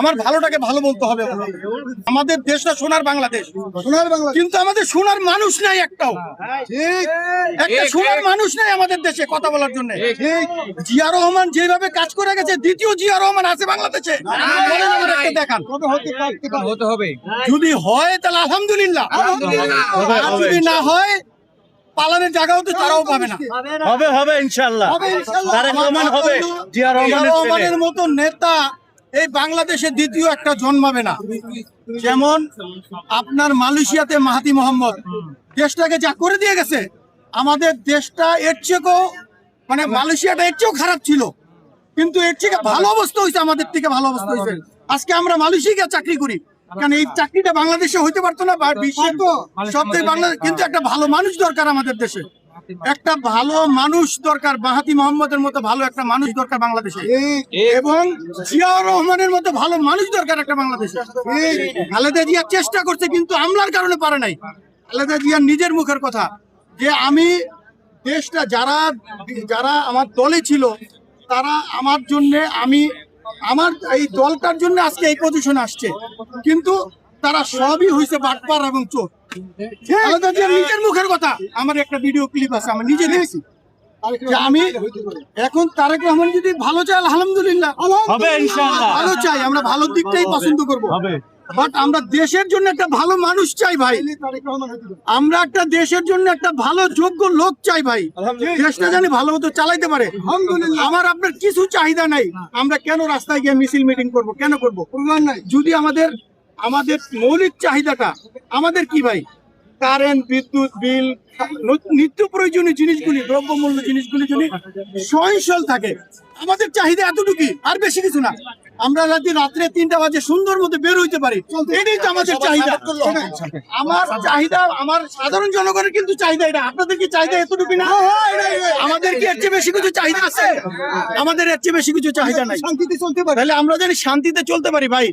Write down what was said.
আমার ভালোটাকে ভালো বলতে হবে। আমাদের দেশটা সোনার বাংলাদেশ, কিন্তু আমাদের সোনার মানুষ নাই একটাও। একটা সোনার মানুষ নাই আমাদের দেশে কথা বলার জন্য। জিয়া রহমান যেভাবে কাজ করে গেছে, দ্বিতীয় জিয়া রহমান আছে বাংলাদেশে? দেখান। যদি হয় তাহলে আলহামদুলিল্লাহ, আর যদি না হয় পালানের জায়গাও তো তারাও পাবে না। হবে ইনশাআল্লাহ। তারেক রহমান হবে, জিয়া রহমানের মতো নেতা এই বাংলাদেশে দ্বিতীয় একটা জন্মাবে না। যেমন আপনার মালয়েশিয়াতে মাহাতি মোহাম্মদ দেশটাকে যা করে দিয়ে গেছে, আমাদের দেশটা এর চেয়েও মানে মালয়েশিয়াটা এর চেয়েও খারাপ ছিল, কিন্তু এর থেকে ভালো অবস্থা হয়েছে, আমাদের থেকে ভালো অবস্থা হয়েছে। আজকে আমরা মালয়েশিয়ায় চাকরি করি, কারণ এই চাকরিটা বাংলাদেশে হইতে পারতো না, বিশ্বে তো সব থেকে বাংলাদেশ। কিন্তু একটা ভালো মানুষ দরকার আমাদের দেশে, একটা ভালো মানুষ দরকার। মাহাতি মোহাম্মদের মতো ভালো একটা মানুষ দরকার বাংলাদেশে, এবং জিয়াউর রহমানের মতো ভালো মানুষ দরকার একটা বাংলাদেশে। খালেদা জিয়া চেষ্টা করছে, কিন্তু আমলার কারণে পারে নাই। খালেদা জিয়ার নিজের মুখের কথা যে আমি দেশটা, যারা যারা আমার দলে ছিল তারা আমার জন্য, আমি আমার এই দলটার জন্য আজকে এই পজিশনে আসছে, কিন্তু তারা সবই হয়েছে বাটপার এবং চোর। খালেদা জিয়ার নিজের মুখের কথা, আমার একটা ভিডিও ক্লিপ আছে, আমি নিজে দেখছি। আমি এখন তারেক রহমান যদি ভালো চাই আলহামদুলিল্লাহ, হবে ইনশাআল্লাহ। ভালো চাই, আমরা ভালো দিকটাই পছন্দ করবো, বাট আমরা দেশের জন্য একটা ভালো মানুষ চাই ভাই। আমরা একটা দেশের জন্য একটা ভালো যোগ্য লোক চাই ভাই, দেশটা জানি ভালো মতো চালাইতে পারে। আমার আপনার কিছু চাহিদা নাই, আমরা কেন রাস্তায় গিয়ে মিছিল মিটিং করব? কেন করব? যদি আমাদের মৌলিক চাহিদাটা আমাদের কি ভাই, কারেন্ট, বিদ্যুৎ বিল, নিত্য প্রয়োজনীয় জিনিসগুলি, দ্রব্যমূল্য জিনিসগুলি যদি সহনশীল থাকে, আমাদের চাহিদা এতটুকুই, আর বেশি কিছু না। আমরা রাত্রে 3টা বাজে সুন্দর মতো বের হইতে পারি, এটাই তো আমাদের চাহিদা। আমার চাহিদা, আমার সাধারণ জনগণের কিন্তু চাহিদা এটা। আপনাদের কি চাহিদা এতটুকু না? আমাদের কি এর চেয়ে বেশি কিছু চাহিদা আছে? আমাদের এর চেয়ে বেশি কিছু চাহিদা নাই। শান্তিতে চলতে পারি, তাহলে আমরা জানি শান্তিতে চলতে পারি ভাই।